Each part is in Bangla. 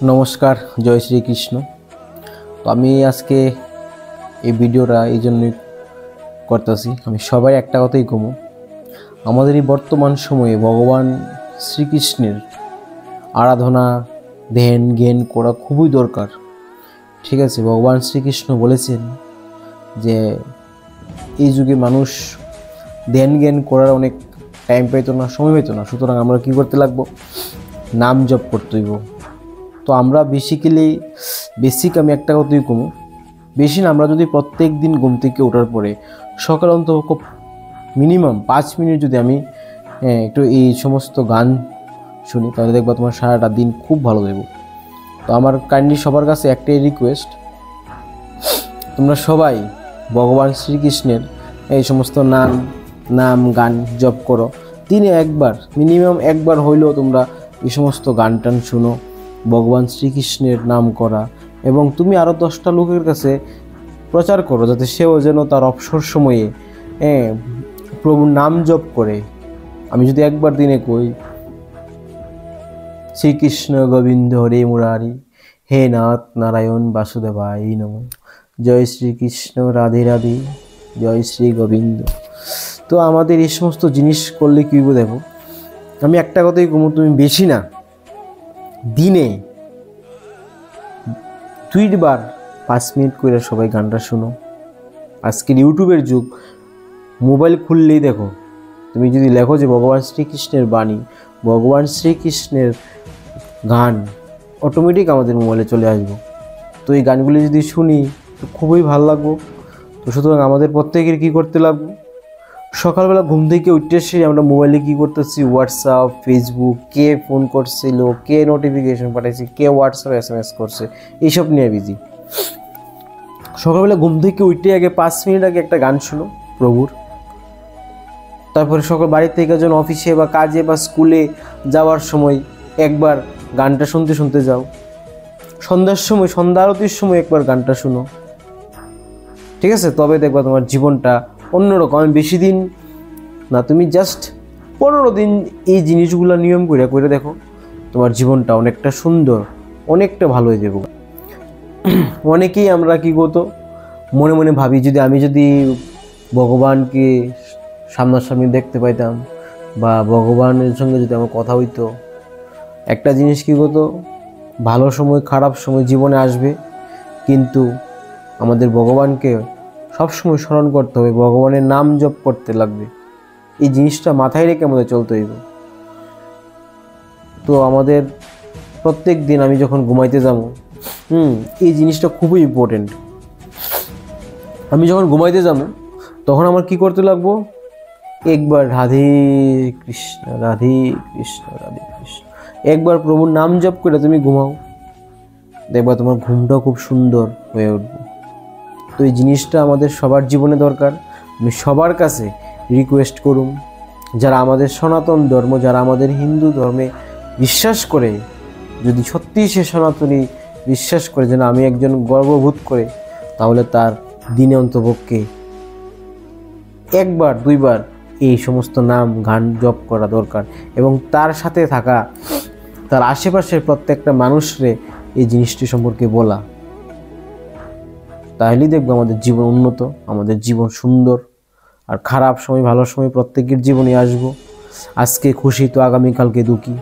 নমস্কার, জয় শ্রীকৃষ্ণ। তো আমি আজকে এই ভিডিওটা এই জন্যই করতেছি, আমি সবাই একটা কথাই কমু, আমাদের এই বর্তমান সময়ে ভগবান শ্রীকৃষ্ণের আরাধনা ধ্যান জ্ঞান করা খুবই দরকার। ঠিক আছে, ভগবান শ্রীকৃষ্ণ বলেছেন যে এই যুগে মানুষ ধ্যান জ্ঞান করার অনেক টাইম পাইতো না, সময় পাইতো না, সুতরাং আমরা কী করতে লাগবো? নাম জপ করতে হইব। তো আমরা বেসিক আমি একটা কথাই কমু, বেশি না, আমরা যদি প্রত্যেক দিন ঘুম থেকে ওঠার পরে সকাল অন্তত মিনিমাম 5 মিনিট যদি আমি একটু এই সমস্ত গান শুনি, তাহলে দেখবা তোমার সারাটা দিন খুব ভালো যাবে। তো আমার কাইন্ডলি সবার কাছে একটাই রিকোয়েস্ট, তোমরা সবাই ভগবান শ্রীকৃষ্ণের এই সমস্ত নাম গান জপ করো। দিনে একবার, মিনিমাম একবার হইলেও তোমরা এই সমস্ত গান টান শুনো, ভগবান শ্রীকৃষ্ণের নাম করা, এবং তুমি আরও 10টা লোকের কাছে প্রচার করো, যাতে সেও যেন তার অবসর সময়ে প্রভুর নাম জপ করে। আমি যদি একবার দিনে কই, শ্রীকৃষ্ণ গোবিন্দ হরে মুরারি, হে নাথ নারায়ণ বাসুদেবায় নমঃ, জয় শ্রীকৃষ্ণ রাধে রাধে, জয় শ্রী গোবিন্দ। তো আমাদের এই সমস্ত জিনিস করলে কী হবে দেখো, আমি একটা কথাই কমু, তুমি বেশি না, দিনে 2 বার 5 মিনিট করে সবাই গানটা শুনো। আজকের ইউটিউবের যুগ, মোবাইল খুললেই দেখো, তুমি যদি লেখো যে ভগবান শ্রীকৃষ্ণের বাণী, ভগবান শ্রীকৃষ্ণের গান, অটোমেটিক আমাদের মোবাইলে চলে আসবো। তো এই গানগুলি যদি শুনি তো খুবই ভালো লাগবো। তো সুতরাং আমাদের প্রত্যেকের কী করতে লাগবে, সকালবেলা ঘুম থেকে উঠতে এসে আমরা মোবাইলে কী করতেছি, হোয়াটসঅ্যাপ, ফেসবুক, কে ফোন করছিল, কে নোটিফিকেশন পাঠাইছে, কে হোয়াটসঅ্যাপ SMS করছে, এইসব নিয়ে বিজি। সকালবেলা ঘুম থেকে উঠতে আগে 5 মিনিট আগে একটা গান শুনো প্রভুর। তারপরে সকাল বাড়ির থেকে যখন অফিসে বা কাজে বা স্কুলে যাওয়ার সময় একবার গানটা শুনতে শুনতে যাও। সন্ধ্যার সময়, সন্ধ্যা আরতির সময় একবার গানটা শুনো। ঠিক আছে, তবে দেখবা তোমার জীবনটা অন্যরকম। আমি বেশি দিন না, তুমি জাস্ট 15 দিন এই জিনিসগুলো নিয়ম করে দেখো, তোমার জীবনটা অনেকটা সুন্দর, অনেকটা ভালো হয়ে যাবে। অনেকেই আমরা কী করতো, মনে মনে ভাবি, আমি যদি ভগবানকে সামনাসামনি দেখতে পাইতাম বা ভগবানের সঙ্গে যদি আমার কথা হইতো, একটা জিনিস কী করতো, ভালো সময় খারাপ সময় জীবনে আসবে, কিন্তু আমাদের ভগবানকে সবসময় স্মরণ করতে হবে, ভগবানের নাম জপ করতে লাগবে। এই জিনিসটা মাথায় রেখে আমাদের চলতে হইব। তো আমাদের প্রত্যেক দিন আমি যখন ঘুমাইতে যাব, এই জিনিসটা খুবই ইম্পর্টেন্ট। আমি যখন ঘুমাইতে যাব তখন আমার কি করতে লাগবো, একবার রাধে কৃষ্ণ রাধে কৃষ্ণ রাধে কৃষ্ণ, একবার প্রভুর নাম জপ করে তুমি ঘুমাও, দেখবা তোমার ঘুমটাও খুব সুন্দর হয়ে উঠবে। তো এই জিনিসটা আমাদের সবার জীবনে দরকার। আমি সবার কাছে রিকোয়েস্ট করুম, যারা আমাদের সনাতন ধর্ম, যারা আমাদের হিন্দু ধর্মে বিশ্বাস করে, যদি সত্যিই সে সনাতনী বিশ্বাস করে যে না আমি একজন গর্ববোধ করে, তাহলে তার দিনে অন্তপক্ষে 1বার 2বার এই সমস্ত নাম গান জপ করা দরকার, এবং তার সাথে থাকা তার আশেপাশের প্রত্যেকটা মানুষরে এই জিনিসটি সম্পর্কে বলা। তাহলেই দেখবো আমাদের জীবন উন্নত, আমাদের জীবন সুন্দর। আর খারাপ সময় ভালো সময় প্রত্যেকের জীবনে আসবো। আজকে খুশি তো আগামীকালকে দুঃখী,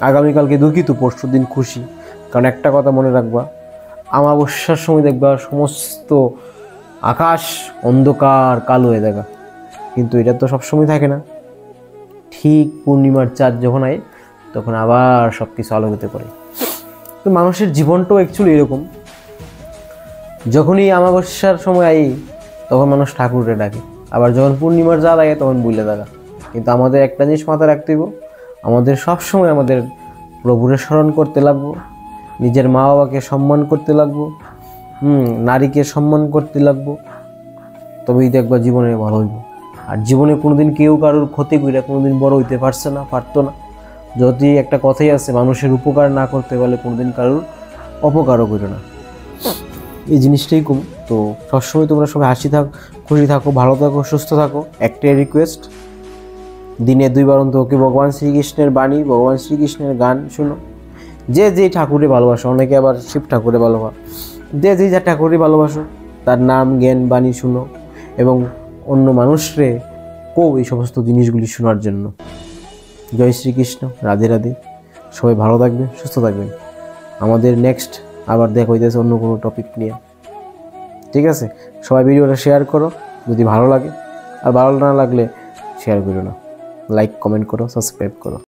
আগামীকালকে দুঃখী তো পরশু দিন খুশি। কারণ একটা কথা মনে রাখবা, অমাবস্যার সময় দেখবা সমস্ত আকাশ অন্ধকার কালো হয়ে দেখা, কিন্তু এটা তো সবসময় থাকে না। ঠিক পূর্ণিমার চাঁদ যখন আয় তখন আবার সব কিছু আলোকিত করে। তো মানুষের জীবনটাও অ্যাকচুয়ালি এরকম, যখনই অমাবস্যার সময় আই তখন মানুষ ঠাকুরকে ডাকে, আবার যখন পূর্ণিমার চাঁদ আয় তখন বুঝলে দেখা। কিন্তু আমাদের একটা জিনিস মাথায় রাখতে হবে, আমাদের সবসময় আমাদের প্রভুরে স্মরণ করতে লাগবো, নিজের মা বাবাকে সম্মান করতে লাগবো, নারীকে সম্মান করতে লাগবো, তবেই দেখবা জীবনে ভালো হইব। আর জীবনে কোনোদিন কেউ কারোর ক্ষতি করে কোনোদিন বড় হইতে পারতো না। যদি একটা কথাই আছে, মানুষের উপকার না করতে পারলে কোনোদিন কারোর অপকারও করো না। এই জিনিসটাই কম। তো সবসময় তোমরা সবাই খুশি থাকো, ভালো থাকো, সুস্থ থাকো। একটাই রিকোয়েস্ট, দিনে 2বার অন্তত ভগবান শ্রীকৃষ্ণের বাণী, ভগবান শ্রীকৃষ্ণের গান শুনো। যে যেই ঠাকুরে ভালোবাসো, অনেকে আবার শিব ঠাকুরে ভালোবাসো, যে যেই যা ঠাকুরে ভালোবাসো তার নাম জ্ঞান বাণী শুনো এবং অন্য মানুষরে এই সমস্ত জিনিসগুলি শোনার জন্য। জয় শ্রীকৃষ্ণ, রাধে রাধে। সবাই ভালো থাকবেন, সুস্থ থাকবেন। আমাদের নেক্সট আবার দেখা হইতেছে অন্য কোনো টপিক নিয়ে। ঠিক আছে, সবাই ভিডিওটা শেয়ার করো যদি ভালো লাগে, আর ভালো না লাগলে শেয়ার করো না, লাইক কমেন্ট করো, সাবস্ক্রাইব করো।